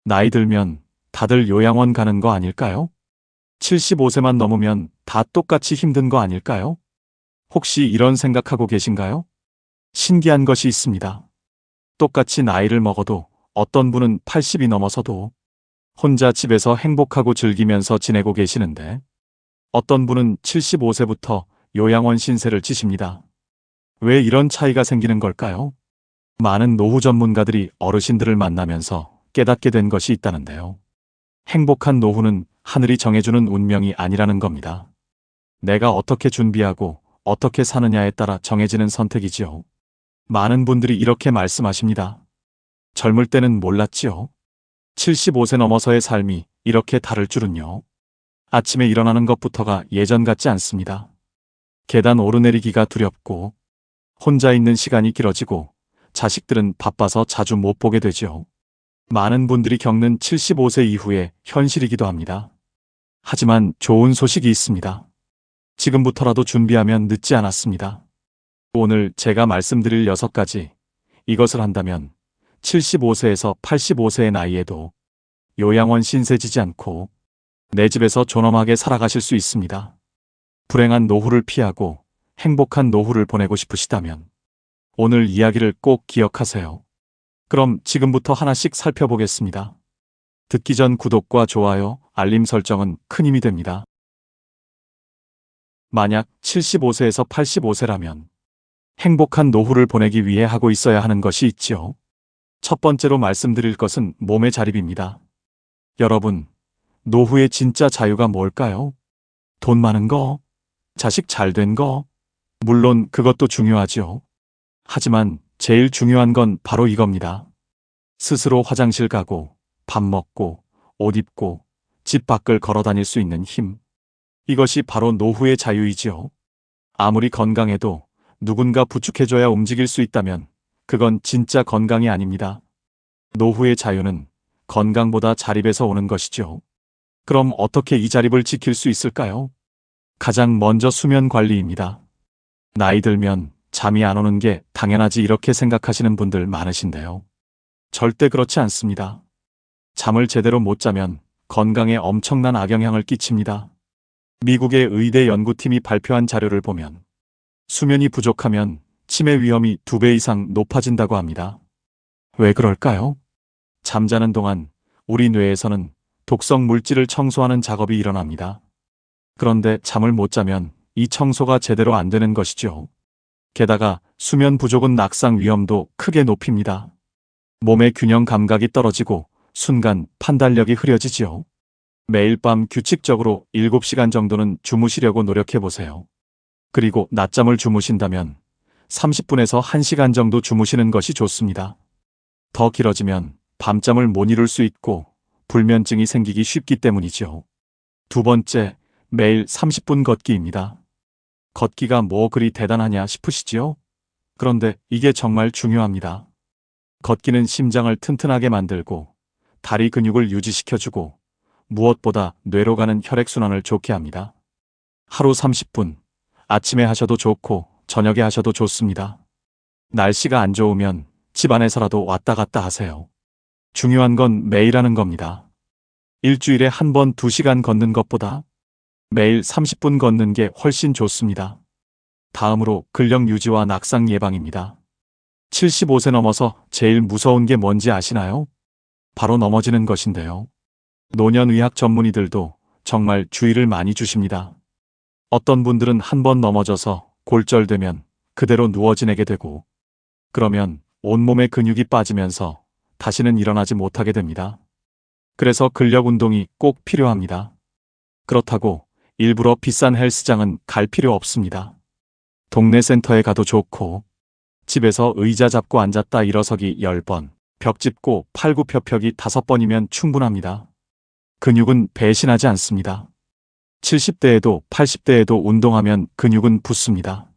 나이 들면 다들 요양원 가는 거 아닐까요? 75세만 넘으면 다 똑같이 힘든 거 아닐까요? 혹시 이런 생각하고 계신가요? 신기한 것이 있습니다. 똑같이 나이를 먹어도 어떤 분은 80이 넘어서도 혼자 집에서 행복하고 즐기면서 지내고 계시는데 어떤 분은 75세부터 요양원 신세를 지십니다. 왜 이런 차이가 생기는 걸까요? 많은 노후 전문가들이 어르신들을 만나면서 깨닫게 된 것이 있다는데요. 행복한 노후는 하늘이 정해주는 운명이 아니라는 겁니다. 내가 어떻게 준비하고 어떻게 사느냐에 따라 정해지는 선택이지요. 많은 분들이 이렇게 말씀하십니다. 젊을 때는 몰랐지요. 75세 넘어서의 삶이 이렇게 다를 줄은요. 아침에 일어나는 것부터가 예전 같지 않습니다. 계단 오르내리기가 두렵고 혼자 있는 시간이 길어지고 자식들은 바빠서 자주 못 보게 되죠. 많은 분들이 겪는 75세 이후의 현실이기도 합니다. 하지만 좋은 소식이 있습니다. 지금부터라도 준비하면 늦지 않았습니다. 오늘 제가 말씀드릴 6가지, 이것을 한다면 75세에서 85세의 나이에도 요양원 신세 지지 않고 내 집에서 존엄하게 살아가실 수 있습니다. 불행한 노후를 피하고 행복한 노후를 보내고 싶으시다면 오늘 이야기를 꼭 기억하세요. 그럼 지금부터 하나씩 살펴보겠습니다. 듣기 전 구독과 좋아요, 알림 설정은 큰 힘이 됩니다. 만약 75세에서 85세라면 행복한 노후를 보내기 위해 하고 있어야 하는 것이 있지요. 첫 번째로 말씀드릴 것은 몸의 자립입니다. 여러분, 노후의 진짜 자유가 뭘까요? 돈 많은 거? 자식 잘 된 거? 물론 그것도 중요하지요. 하지만 제일 중요한 건 바로 이겁니다. 스스로 화장실 가고, 밥 먹고, 옷 입고, 집 밖을 걸어 다닐 수 있는 힘. 이것이 바로 노후의 자유이지요. 아무리 건강해도 누군가 부축해줘야 움직일 수 있다면 그건 진짜 건강이 아닙니다. 노후의 자유는 건강보다 자립에서 오는 것이죠. 그럼 어떻게 이 자립을 지킬 수 있을까요? 가장 먼저 수면 관리입니다. 나이 들면 잠이 안 오는 게 당연하지 이렇게 생각하시는 분들 많으신데요. 절대 그렇지 않습니다. 잠을 제대로 못 자면 건강에 엄청난 악영향을 끼칩니다. 미국의 의대 연구팀이 발표한 자료를 보면 수면이 부족하면 치매 위험이 2배 이상 높아진다고 합니다. 왜 그럴까요? 잠자는 동안 우리 뇌에서는 독성 물질을 청소하는 작업이 일어납니다. 그런데 잠을 못 자면 이 청소가 제대로 안 되는 것이죠. 게다가 수면 부족은 낙상 위험도 크게 높입니다. 몸의 균형 감각이 떨어지고 순간 판단력이 흐려지지요. 매일 밤 규칙적으로 7시간 정도는 주무시려고 노력해보세요. 그리고 낮잠을 주무신다면 30분에서 1시간 정도 주무시는 것이 좋습니다. 더 길어지면 밤잠을 못 이룰 수 있고 불면증이 생기기 쉽기 때문이죠. 두 번째, 매일 30분 걷기입니다. 걷기가 뭐 그리 대단하냐 싶으시지요? 그런데 이게 정말 중요합니다. 걷기는 심장을 튼튼하게 만들고 다리 근육을 유지시켜주고 무엇보다 뇌로 가는 혈액순환을 좋게 합니다. 하루 30분, 아침에 하셔도 좋고 저녁에 하셔도 좋습니다. 날씨가 안 좋으면 집 안에서라도 왔다 갔다 하세요. 중요한 건 매일 하는 겁니다. 일주일에 한 번 2시간 걷는 것보다 매일 30분 걷는 게 훨씬 좋습니다. 다음으로 근력 유지와 낙상 예방입니다. 75세 넘어서 제일 무서운 게 뭔지 아시나요? 바로 넘어지는 것인데요. 노년의학 전문의들도 정말 주의를 많이 주십니다. 어떤 분들은 한 번 넘어져서 골절되면 그대로 누워 지내게 되고 그러면 온몸의 근육이 빠지면서 다시는 일어나지 못하게 됩니다. 그래서 근력 운동이 꼭 필요합니다. 그렇다고 일부러 비싼 헬스장은 갈 필요 없습니다. 동네 센터에 가도 좋고 집에서 의자 잡고 앉았다 일어서기 10번, 벽 짚고 팔굽혀펴기 5번이면 충분합니다. 근육은 배신하지 않습니다. 70대에도 80대에도 운동하면 근육은 붙습니다.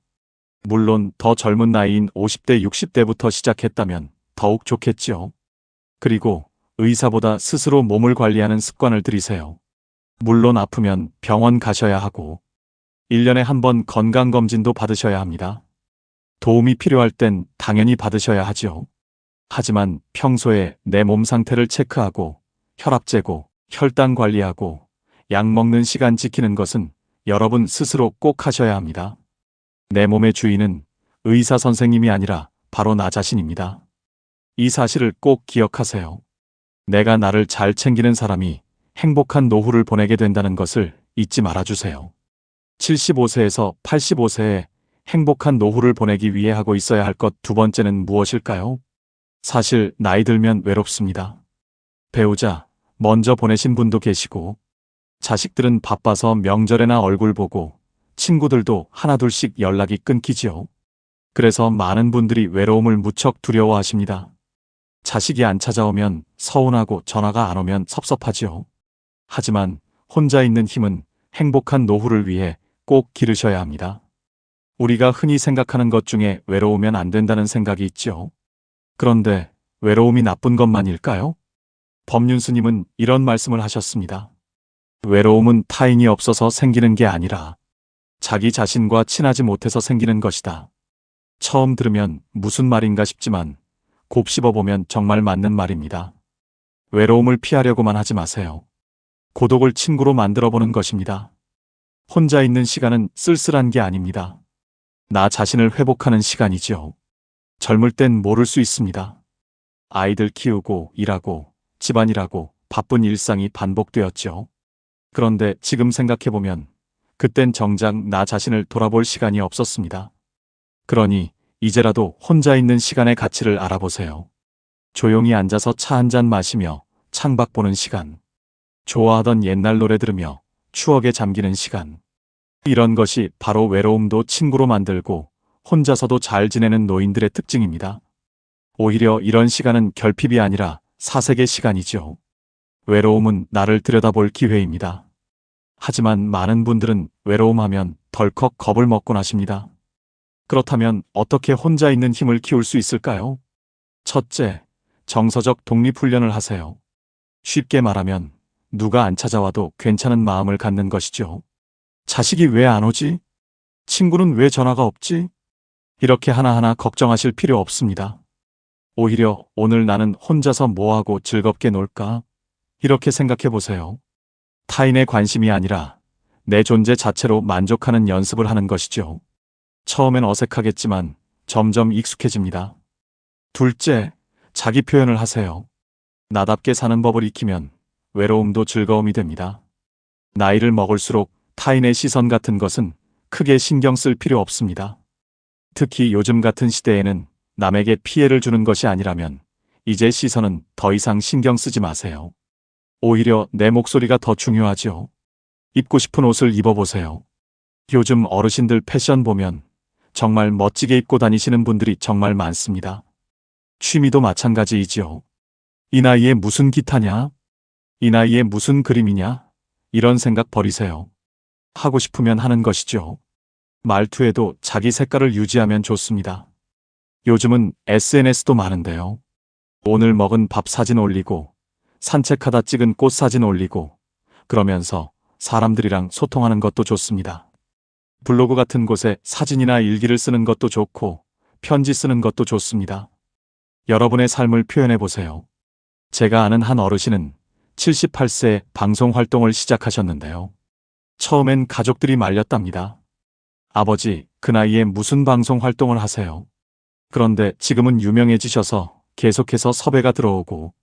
물론 더 젊은 나이인 50대, 60대부터 시작했다면 더욱 좋겠지요. 그리고 의사보다 스스로 몸을 관리하는 습관을 들이세요. 물론 아프면 병원 가셔야 하고 1년에 한 번 건강검진도 받으셔야 합니다. 도움이 필요할 땐 당연히 받으셔야 하지요. 하지만 평소에 내 몸 상태를 체크하고 혈압 재고, 혈당 관리하고, 약 먹는 시간 지키는 것은 여러분 스스로 꼭 하셔야 합니다. 내 몸의 주인은 의사 선생님이 아니라 바로 나 자신입니다. 이 사실을 꼭 기억하세요. 내가 나를 잘 챙기는 사람이 행복한 노후를 보내게 된다는 것을 잊지 말아주세요. 75세에서 85세에 행복한 노후를 보내기 위해 하고 있어야 할 것 두 번째는 무엇일까요? 사실 나이 들면 외롭습니다. 배우자 먼저 보내신 분도 계시고, 자식들은 바빠서 명절에나 얼굴 보고, 친구들도 하나둘씩 연락이 끊기지요. 그래서 많은 분들이 외로움을 무척 두려워하십니다. 자식이 안 찾아오면 서운하고 전화가 안 오면 섭섭하지요. 하지만 혼자 있는 힘은 행복한 노후를 위해 꼭 기르셔야 합니다. 우리가 흔히 생각하는 것 중에 외로우면 안 된다는 생각이 있죠. 그런데 외로움이 나쁜 것만일까요? 법륜스님은 이런 말씀을 하셨습니다. 외로움은 타인이 없어서 생기는 게 아니라 자기 자신과 친하지 못해서 생기는 것이다. 처음 들으면 무슨 말인가 싶지만 곱씹어보면 정말 맞는 말입니다. 외로움을 피하려고만 하지 마세요. 고독을 친구로 만들어보는 것입니다. 혼자 있는 시간은 쓸쓸한 게 아닙니다. 나 자신을 회복하는 시간이지요. 젊을 땐 모를 수 있습니다. 아이들 키우고 일하고 집안일하고 바쁜 일상이 반복되었죠. 그런데 지금 생각해보면 그땐 정작 나 자신을 돌아볼 시간이 없었습니다. 그러니 이제라도 혼자 있는 시간의 가치를 알아보세요. 조용히 앉아서 차 한 잔 마시며 창밖 보는 시간. 좋아하던 옛날 노래 들으며 추억에 잠기는 시간. 이런 것이 바로 외로움도 친구로 만들고 혼자서도 잘 지내는 노인들의 특징입니다. 오히려 이런 시간은 결핍이 아니라 사색의 시간이죠. 외로움은 나를 들여다볼 기회입니다. 하지만 많은 분들은 외로움하면 덜컥 겁을 먹곤 하십니다. 그렇다면 어떻게 혼자 있는 힘을 키울 수 있을까요? 첫째, 정서적 독립훈련을 하세요. 쉽게 말하면 누가 안 찾아와도 괜찮은 마음을 갖는 것이죠. 자식이 왜 안 오지? 친구는 왜 전화가 없지? 이렇게 하나하나 걱정하실 필요 없습니다. 오히려 오늘 나는 혼자서 뭐하고 즐겁게 놀까? 이렇게 생각해 보세요. 타인의 관심이 아니라 내 존재 자체로 만족하는 연습을 하는 것이죠. 처음엔 어색하겠지만 점점 익숙해집니다. 둘째, 자기 표현을 하세요. 나답게 사는 법을 익히면 외로움도 즐거움이 됩니다. 나이를 먹을수록 타인의 시선 같은 것은 크게 신경 쓸 필요 없습니다. 특히 요즘 같은 시대에는 남에게 피해를 주는 것이 아니라면 이제 시선은 더 이상 신경 쓰지 마세요. 오히려 내 목소리가 더 중요하죠. 입고 싶은 옷을 입어보세요. 요즘 어르신들 패션 보면 정말 멋지게 입고 다니시는 분들이 정말 많습니다. 취미도 마찬가지이지요. 이 나이에 무슨 기타냐? 이 나이에 무슨 그림이냐? 이런 생각 버리세요. 하고 싶으면 하는 것이죠. 말투에도 자기 색깔을 유지하면 좋습니다. 요즘은 SNS도 많은데요. 오늘 먹은 밥 사진 올리고 산책하다 찍은 꽃 사진 올리고 그러면서 사람들이랑 소통하는 것도 좋습니다. 블로그 같은 곳에 사진이나 일기를 쓰는 것도 좋고 편지 쓰는 것도 좋습니다. 여러분의 삶을 표현해 보세요. 제가 아는 한 어르신은 78세에 방송 활동을 시작하셨는데요. 처음엔 가족들이 말렸답니다. 아버지, 그 나이에 무슨 방송 활동을 하세요? 그런데 지금은 유명해지셔서 계속해서 섭외가 들어오고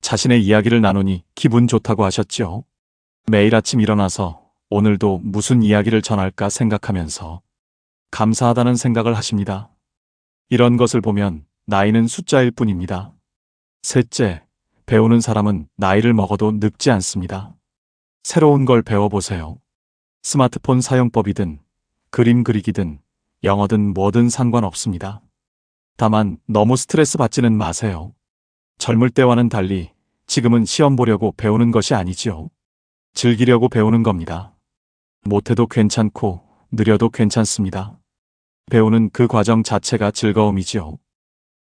자신의 이야기를 나누니 기분 좋다고 하셨죠. 매일 아침 일어나서 오늘도 무슨 이야기를 전할까 생각하면서 감사하다는 생각을 하십니다. 이런 것을 보면 나이는 숫자일 뿐입니다. 셋째, 배우는 사람은 나이를 먹어도 늙지 않습니다. 새로운 걸 배워보세요. 스마트폰 사용법이든 그림 그리기든 영어든 뭐든 상관없습니다. 다만 너무 스트레스 받지는 마세요. 젊을 때와는 달리 지금은 시험 보려고 배우는 것이 아니지요. 즐기려고 배우는 겁니다. 못해도 괜찮고 느려도 괜찮습니다. 배우는 그 과정 자체가 즐거움이지요.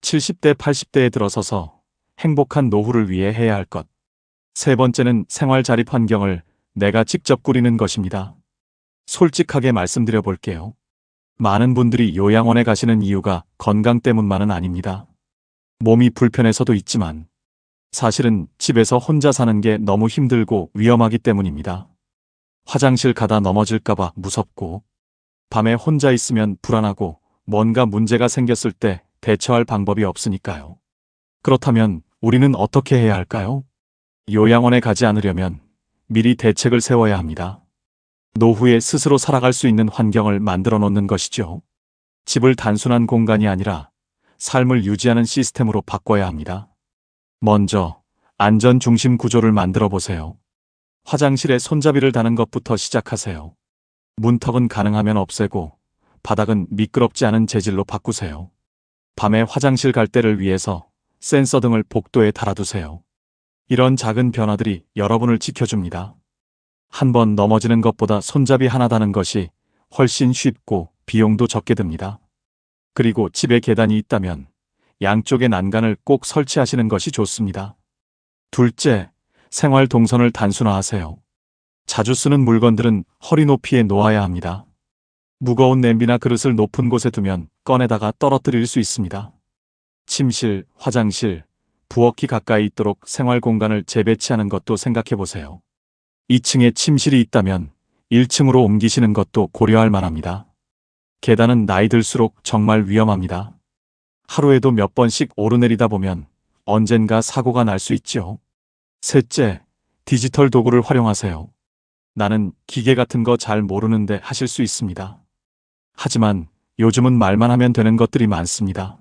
70대, 80대에 들어서서 행복한 노후를 위해 해야 할 것. 세 번째는 생활 자립 환경을 내가 직접 꾸리는 것입니다. 솔직하게 말씀드려 볼게요. 많은 분들이 요양원에 가시는 이유가 건강 때문만은 아닙니다. 몸이 불편해서도 있지만 사실은 집에서 혼자 사는 게 너무 힘들고 위험하기 때문입니다. 화장실 가다 넘어질까봐 무섭고, 밤에 혼자 있으면 불안하고, 뭔가 문제가 생겼을 때 대처할 방법이 없으니까요. 그렇다면 우리는 어떻게 해야 할까요? 요양원에 가지 않으려면 미리 대책을 세워야 합니다. 노후에 스스로 살아갈 수 있는 환경을 만들어 놓는 것이죠. 집을 단순한 공간이 아니라 삶을 유지하는 시스템으로 바꿔야 합니다. 먼저 안전 중심 구조를 만들어 보세요. 화장실에 손잡이를 다는 것부터 시작하세요. 문턱은 가능하면 없애고 바닥은 미끄럽지 않은 재질로 바꾸세요. 밤에 화장실 갈 때를 위해서 센서 등을 복도에 달아두세요. 이런 작은 변화들이 여러분을 지켜줍니다. 한 번 넘어지는 것보다 손잡이 하나 다는 것이 훨씬 쉽고 비용도 적게 듭니다. 그리고 집에 계단이 있다면 양쪽에 난간을 꼭 설치하시는 것이 좋습니다. 둘째, 생활 동선을 단순화하세요. 자주 쓰는 물건들은 허리 높이에 놓아야 합니다. 무거운 냄비나 그릇을 높은 곳에 두면 꺼내다가 떨어뜨릴 수 있습니다. 침실, 화장실, 부엌이 가까이 있도록 생활 공간을 재배치하는 것도 생각해 보세요. 2층에 침실이 있다면 1층으로 옮기시는 것도 고려할 만합니다. 계단은 나이 들수록 정말 위험합니다. 하루에도 몇 번씩 오르내리다 보면 언젠가 사고가 날 수 있죠. 셋째, 디지털 도구를 활용하세요. 나는 기계 같은 거 잘 모르는데 하실 수 있습니다. 하지만 요즘은 말만 하면 되는 것들이 많습니다.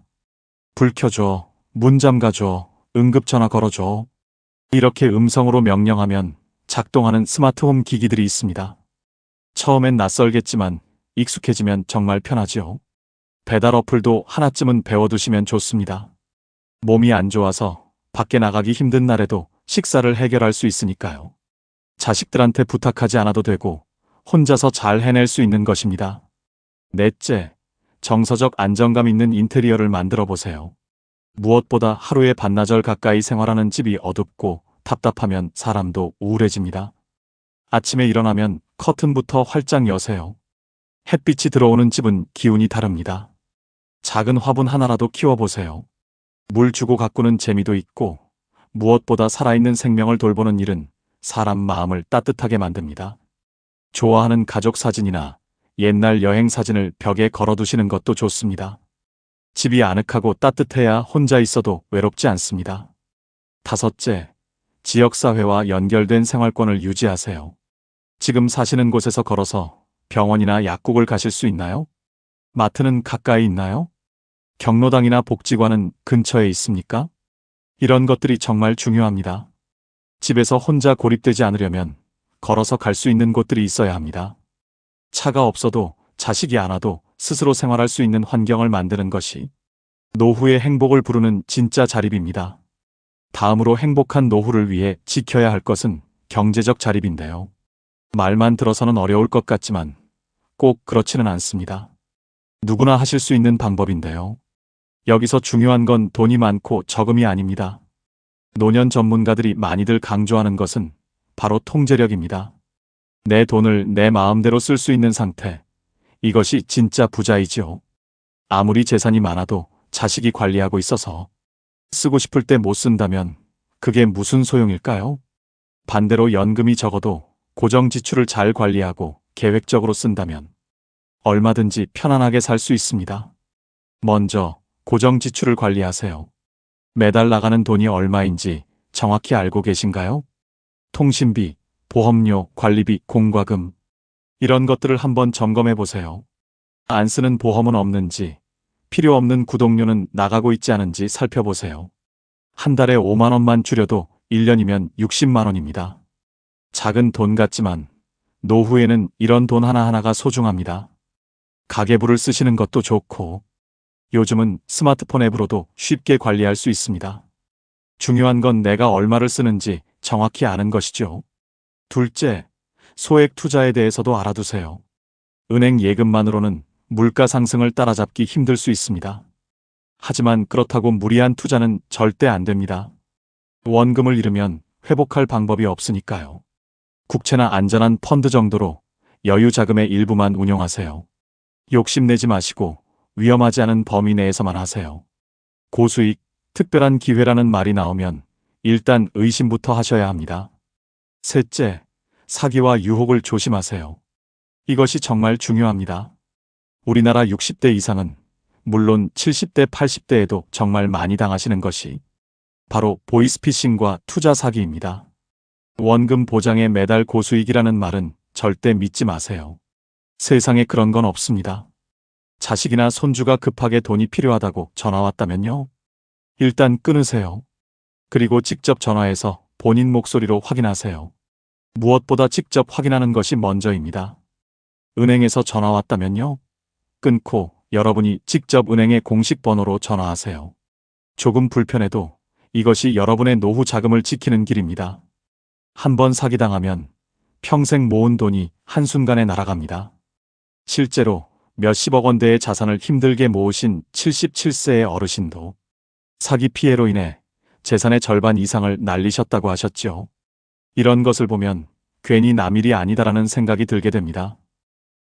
불 켜줘, 문 잠가줘, 응급전화 걸어줘. 이렇게 음성으로 명령하면 작동하는 스마트홈 기기들이 있습니다. 처음엔 낯설겠지만 익숙해지면 정말 편하지요. 배달 어플도 하나쯤은 배워두시면 좋습니다. 몸이 안 좋아서 밖에 나가기 힘든 날에도 식사를 해결할 수 있으니까요. 자식들한테 부탁하지 않아도 되고 혼자서 잘 해낼 수 있는 것입니다. 넷째, 정서적 안정감 있는 인테리어를 만들어 보세요. 무엇보다 하루에 반나절 가까이 생활하는 집이 어둡고 답답하면 사람도 우울해집니다. 아침에 일어나면 커튼부터 활짝 여세요. 햇빛이 들어오는 집은 기운이 다릅니다. 작은 화분 하나라도 키워보세요. 물 주고 가꾸는 재미도 있고 무엇보다 살아있는 생명을 돌보는 일은 사람 마음을 따뜻하게 만듭니다. 좋아하는 가족 사진이나 옛날 여행 사진을 벽에 걸어두시는 것도 좋습니다. 집이 아늑하고 따뜻해야 혼자 있어도 외롭지 않습니다. 다섯째, 지역사회와 연결된 생활권을 유지하세요. 지금 사시는 곳에서 걸어서 병원이나 약국을 가실 수 있나요? 마트는 가까이 있나요? 경로당이나 복지관은 근처에 있습니까? 이런 것들이 정말 중요합니다. 집에서 혼자 고립되지 않으려면 걸어서 갈 수 있는 곳들이 있어야 합니다. 차가 없어도 자식이 안 와도 스스로 생활할 수 있는 환경을 만드는 것이 노후의 행복을 부르는 진짜 자립입니다. 다음으로 행복한 노후를 위해 지켜야 할 것은 경제적 자립인데요. 말만 들어서는 어려울 것 같지만 꼭 그렇지는 않습니다. 누구나 하실 수 있는 방법인데요. 여기서 중요한 건 돈이 많고 적음이 아닙니다. 노년 전문가들이 많이들 강조하는 것은 바로 통제력입니다. 내 돈을 내 마음대로 쓸 수 있는 상태. 이것이 진짜 부자이지요. 아무리 재산이 많아도 자식이 관리하고 있어서 쓰고 싶을 때 못 쓴다면 그게 무슨 소용일까요? 반대로 연금이 적어도 고정 지출을 잘 관리하고 계획적으로 쓴다면 얼마든지 편안하게 살 수 있습니다. 먼저 고정 지출을 관리하세요. 매달 나가는 돈이 얼마인지 정확히 알고 계신가요? 통신비, 보험료, 관리비, 공과금 이런 것들을 한번 점검해 보세요. 안 쓰는 보험은 없는지, 필요 없는 구독료는 나가고 있지 않은지 살펴보세요. 한 달에 5만 원만 줄여도 1년이면 60만 원입니다. 작은 돈 같지만 노후에는 이런 돈 하나하나가 소중합니다. 가계부를 쓰시는 것도 좋고 요즘은 스마트폰 앱으로도 쉽게 관리할 수 있습니다. 중요한 건 내가 얼마를 쓰는지 정확히 아는 것이죠. 둘째, 소액 투자에 대해서도 알아두세요. 은행 예금만으로는 물가 상승을 따라잡기 힘들 수 있습니다. 하지만 그렇다고 무리한 투자는 절대 안 됩니다. 원금을 잃으면 회복할 방법이 없으니까요. 국채나 안전한 펀드 정도로 여유 자금의 일부만 운용하세요. 욕심내지 마시고 위험하지 않은 범위 내에서만 하세요. 고수익, 특별한 기회라는 말이 나오면 일단 의심부터 하셔야 합니다. 셋째, 사기와 유혹을 조심하세요. 이것이 정말 중요합니다. 우리나라 60대 이상은 물론 70대, 80대에도 정말 많이 당하시는 것이 바로 보이스피싱과 투자 사기입니다. 원금 보장에 매달 고수익이라는 말은 절대 믿지 마세요. 세상에 그런 건 없습니다. 자식이나 손주가 급하게 돈이 필요하다고 전화 왔다면요. 일단 끊으세요. 그리고 직접 전화해서 본인 목소리로 확인하세요. 무엇보다 직접 확인하는 것이 먼저입니다. 은행에서 전화 왔다면요. 끊고 여러분이 직접 은행의 공식 번호로 전화하세요. 조금 불편해도 이것이 여러분의 노후 자금을 지키는 길입니다. 한번 사기당하면 평생 모은 돈이 한순간에 날아갑니다. 실제로 몇십억 원대의 자산을 힘들게 모으신 77세의 어르신도 사기 피해로 인해 재산의 절반 이상을 날리셨다고 하셨죠. 이런 것을 보면 괜히 남일이 아니다라는 생각이 들게 됩니다.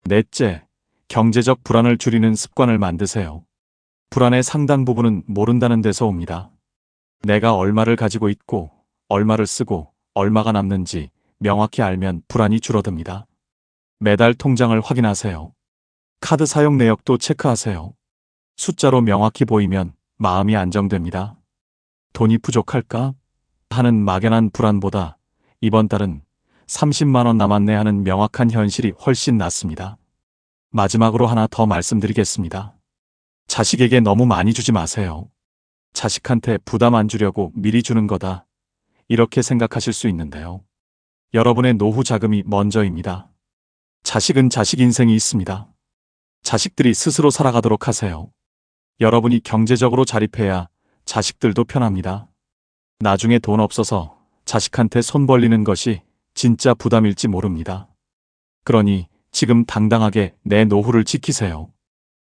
넷째, 경제적 불안을 줄이는 습관을 만드세요. 불안의 상당 부분은 모른다는 데서 옵니다. 내가 얼마를 가지고 있고 얼마를 쓰고 얼마가 남는지 명확히 알면 불안이 줄어듭니다. 매달 통장을 확인하세요. 카드 사용 내역도 체크하세요. 숫자로 명확히 보이면 마음이 안정됩니다. 돈이 부족할까 하는 막연한 불안보다 이번 달은 30만 원 남았네 하는 명확한 현실이 훨씬 낫습니다. 마지막으로 하나 더 말씀드리겠습니다. 자식에게 너무 많이 주지 마세요. 자식한테 부담 안 주려고 미리 주는 거다. 이렇게 생각하실 수 있는데요. 여러분의 노후 자금이 먼저입니다. 자식은 자식 인생이 있습니다. 자식들이 스스로 살아가도록 하세요. 여러분이 경제적으로 자립해야 자식들도 편합니다. 나중에 돈 없어서 자식한테 손 벌리는 것이 진짜 부담일지 모릅니다. 그러니 지금 당당하게 내 노후를 지키세요.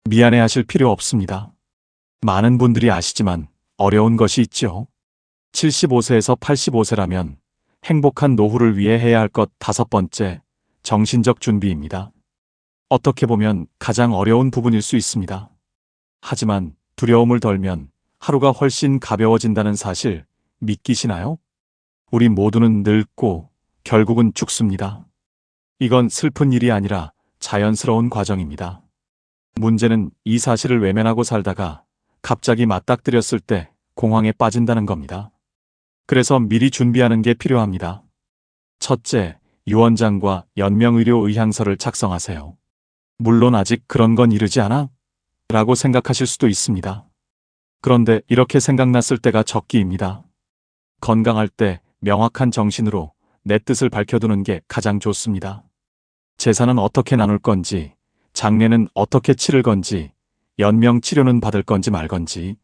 미안해하실 필요 없습니다. 많은 분들이 아시지만 어려운 것이 있죠. 75세에서 85세라면 행복한 노후를 위해 해야 할 것 5번째, 정신적 준비입니다. 어떻게 보면 가장 어려운 부분일 수 있습니다. 하지만 두려움을 덜면 하루가 훨씬 가벼워진다는 사실 믿기시나요? 우리 모두는 늙고 결국은 죽습니다. 이건 슬픈 일이 아니라 자연스러운 과정입니다. 문제는 이 사실을 외면하고 살다가 갑자기 맞닥뜨렸을 때 공황에 빠진다는 겁니다. 그래서 미리 준비하는 게 필요합니다. 첫째, 유언장과 연명의료 의향서를 작성하세요. 물론 아직 그런 건 이르지 않아? 라고 생각하실 수도 있습니다. 그런데 이렇게 생각났을 때가 적기입니다. 건강할 때 명확한 정신으로 내 뜻을 밝혀두는 게 가장 좋습니다. 재산은 어떻게 나눌 건지, 장례는 어떻게 치를 건지, 연명 치료는 받을 건지 말 건지,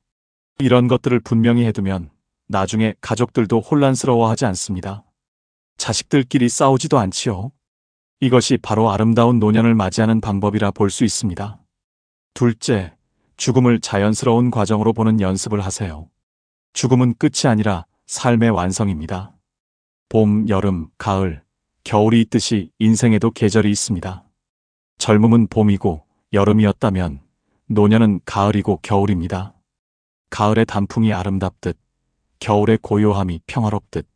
이런 것들을 분명히 해두면 나중에 가족들도 혼란스러워하지 않습니다. 자식들끼리 싸우지도 않지요. 이것이 바로 아름다운 노년을 맞이하는 방법이라 볼 수 있습니다. 둘째, 죽음을 자연스러운 과정으로 보는 연습을 하세요. 죽음은 끝이 아니라 삶의 완성입니다. 봄, 여름, 가을, 겨울이 있듯이 인생에도 계절이 있습니다. 젊음은 봄이고 여름이었다면 노년은 가을이고 겨울입니다. 가을의 단풍이 아름답듯 겨울의 고요함이 평화롭듯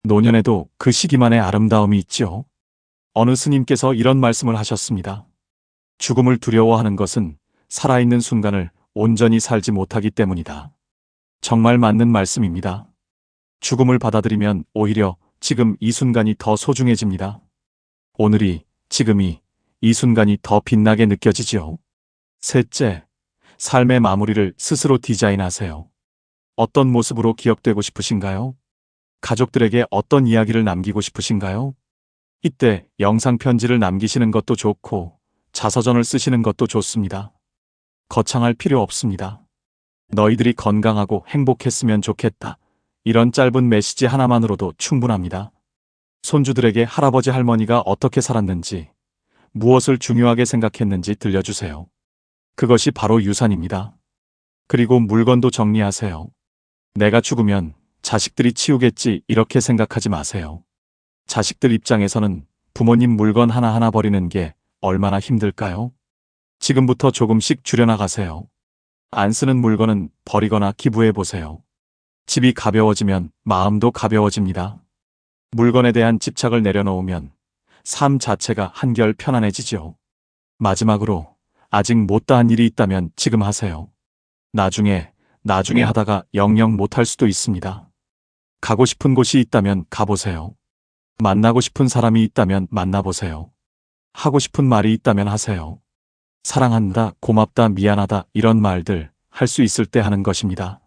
노년에도 그 시기만의 아름다움이 있지요. 어느 스님께서 이런 말씀을 하셨습니다. 죽음을 두려워하는 것은 살아있는 순간을 온전히 살지 못하기 때문이다. 정말 맞는 말씀입니다. 죽음을 받아들이면 오히려 지금 이 순간이 더 소중해집니다. 오늘이, 지금이, 이 순간이 더 빛나게 느껴지지요. 셋째, 삶의 마무리를 스스로 디자인하세요. 어떤 모습으로 기억되고 싶으신가요? 가족들에게 어떤 이야기를 남기고 싶으신가요? 이때 영상 편지를 남기시는 것도 좋고 자서전을 쓰시는 것도 좋습니다. 거창할 필요 없습니다. 너희들이 건강하고 행복했으면 좋겠다. 이런 짧은 메시지 하나만으로도 충분합니다. 손주들에게 할아버지 할머니가 어떻게 살았는지, 무엇을 중요하게 생각했는지 들려주세요. 그것이 바로 유산입니다. 그리고 물건도 정리하세요. 내가 죽으면 자식들이 치우겠지 이렇게 생각하지 마세요. 자식들 입장에서는 부모님 물건 하나하나 버리는 게 얼마나 힘들까요? 지금부터 조금씩 줄여나가세요. 안 쓰는 물건은 버리거나 기부해 보세요. 집이 가벼워지면 마음도 가벼워집니다. 물건에 대한 집착을 내려놓으면 삶 자체가 한결 편안해지죠. 마지막으로 아직 못다한 일이 있다면 지금 하세요. 나중에 하다가 영영 못할 수도 있습니다. 가고 싶은 곳이 있다면 가보세요. 만나고 싶은 사람이 있다면 만나보세요. 하고 싶은 말이 있다면 하세요. 사랑한다, 고맙다, 미안하다 이런 말들 할 수 있을 때 하는 것입니다.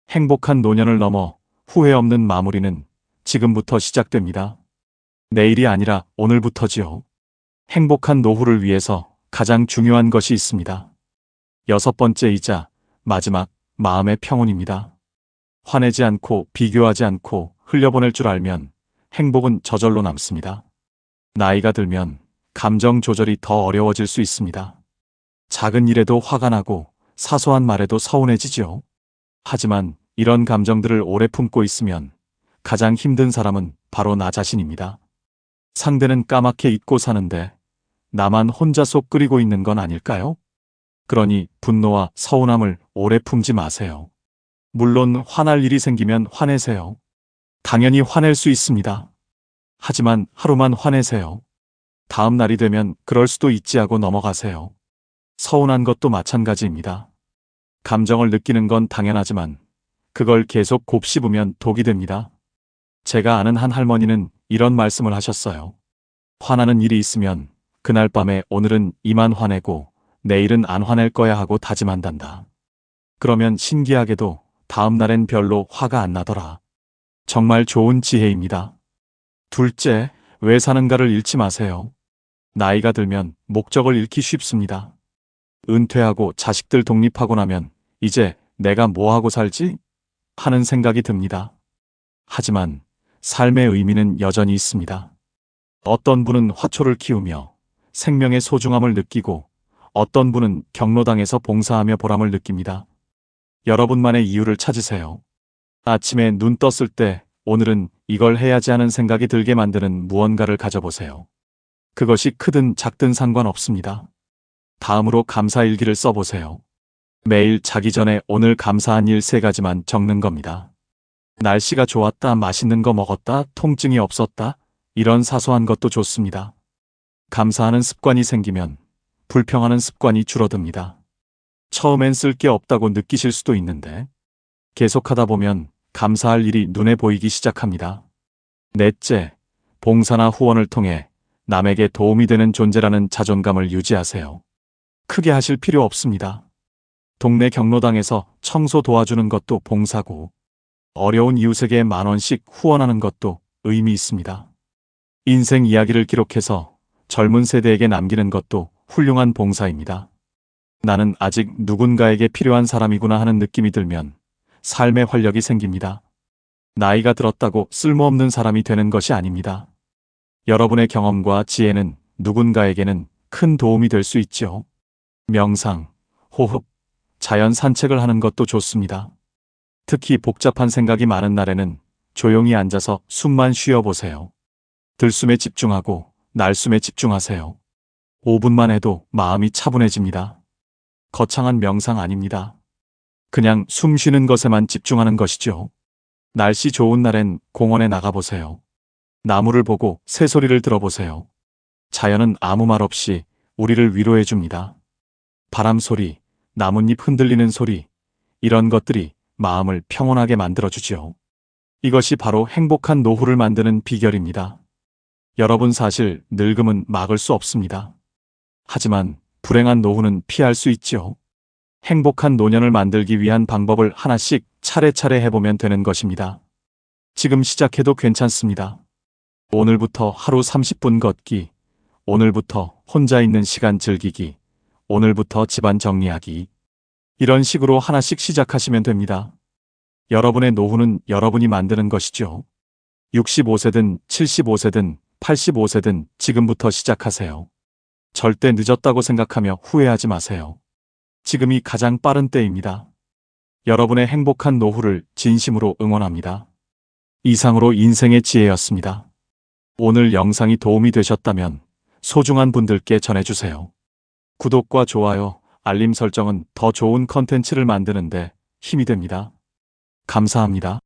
행복한 노년을 넘어 후회 없는 마무리는 지금부터 시작됩니다. 내일이 아니라 오늘부터지요. 행복한 노후를 위해서 가장 중요한 것이 있습니다. 6번째이자 마지막, 마음의 평온입니다. 화내지 않고 비교하지 않고 흘려보낼 줄 알면 행복은 저절로 남습니다. 나이가 들면 감정 조절이 더 어려워질 수 있습니다. 작은 일에도 화가 나고 사소한 말에도 서운해지죠. 하지만 이런 감정들을 오래 품고 있으면 가장 힘든 사람은 바로 나 자신입니다. 상대는 까맣게 잊고 사는데 나만 혼자 속 끓이고 있는 건 아닐까요? 그러니 분노와 서운함을 오래 품지 마세요. 물론 화날 일이 생기면 화내세요. 당연히 화낼 수 있습니다. 하지만 하루만 화내세요. 다음 날이 되면 그럴 수도 있지 하고 넘어가세요. 서운한 것도 마찬가지입니다. 감정을 느끼는 건 당연하지만 그걸 계속 곱씹으면 독이 됩니다. 제가 아는 한 할머니는 이런 말씀을 하셨어요. 화나는 일이 있으면 그날 밤에 오늘은 이만 화내고 내일은 안 화낼 거야 하고 다짐한단다. 그러면 신기하게도 다음 날엔 별로 화가 안 나더라. 정말 좋은 지혜입니다. 둘째, 왜 사는가를 잃지 마세요. 나이가 들면 목적을 잃기 쉽습니다. 은퇴하고 자식들 독립하고 나면 이제 내가 뭐 하고 살지? 하는 생각이 듭니다. 하지만 삶의 의미는 여전히 있습니다. 어떤 분은 화초를 키우며 생명의 소중함을 느끼고 어떤 분은 경로당에서 봉사하며 보람을 느낍니다. 여러분만의 이유를 찾으세요. 아침에 눈 떴을 때 오늘은 이걸 해야지 하는 생각이 들게 만드는 무언가를 가져보세요. 그것이 크든 작든 상관없습니다. 다음으로 감사일기를 써보세요. 매일 자기 전에 오늘 감사한 일 3가지만 적는 겁니다. 날씨가 좋았다, 맛있는 거 먹었다, 통증이 없었다, 이런 사소한 것도 좋습니다. 감사하는 습관이 생기면 불평하는 습관이 줄어듭니다. 처음엔 쓸 게 없다고 느끼실 수도 있는데 계속하다 보면 감사할 일이 눈에 보이기 시작합니다. 넷째, 봉사나 후원을 통해 남에게 도움이 되는 존재라는 자존감을 유지하세요. 크게 하실 필요 없습니다. 동네 경로당에서 청소 도와주는 것도 봉사고 어려운 이웃에게 10,000원씩 후원하는 것도 의미 있습니다. 인생 이야기를 기록해서 젊은 세대에게 남기는 것도 훌륭한 봉사입니다. 나는 아직 누군가에게 필요한 사람이구나 하는 느낌이 들면 삶의 활력이 생깁니다. 나이가 들었다고 쓸모없는 사람이 되는 것이 아닙니다. 여러분의 경험과 지혜는 누군가에게는 큰 도움이 될 수 있죠. 명상, 호흡, 자연 산책을 하는 것도 좋습니다. 특히 복잡한 생각이 많은 날에는 조용히 앉아서 숨만 쉬어보세요. 들숨에 집중하고 날숨에 집중하세요. 5분만 해도 마음이 차분해집니다. 거창한 명상 아닙니다. 그냥 숨 쉬는 것에만 집중하는 것이죠. 날씨 좋은 날엔 공원에 나가보세요. 나무를 보고 새소리를 들어보세요. 자연은 아무 말 없이 우리를 위로해 줍니다. 바람 소리, 나뭇잎 흔들리는 소리, 이런 것들이 마음을 평온하게 만들어주지요. 이것이 바로 행복한 노후를 만드는 비결입니다. 여러분 사실 늙음은 막을 수 없습니다. 하지만 불행한 노후는 피할 수 있지요. 행복한 노년을 만들기 위한 방법을 하나씩 차례차례 해보면 되는 것입니다. 지금 시작해도 괜찮습니다. 오늘부터 하루 30분 걷기, 오늘부터 혼자 있는 시간 즐기기, 오늘부터 집안 정리하기. 이런 식으로 하나씩 시작하시면 됩니다. 여러분의 노후는 여러분이 만드는 것이죠. 65세든 75세든 85세든 지금부터 시작하세요. 절대 늦었다고 생각하며 후회하지 마세요. 지금이 가장 빠른 때입니다. 여러분의 행복한 노후를 진심으로 응원합니다. 이상으로 인생의 지혜였습니다. 오늘 영상이 도움이 되셨다면 소중한 분들께 전해주세요. 구독과 좋아요, 알림 설정은 더 좋은 컨텐츠를 만드는데 힘이 됩니다. 감사합니다.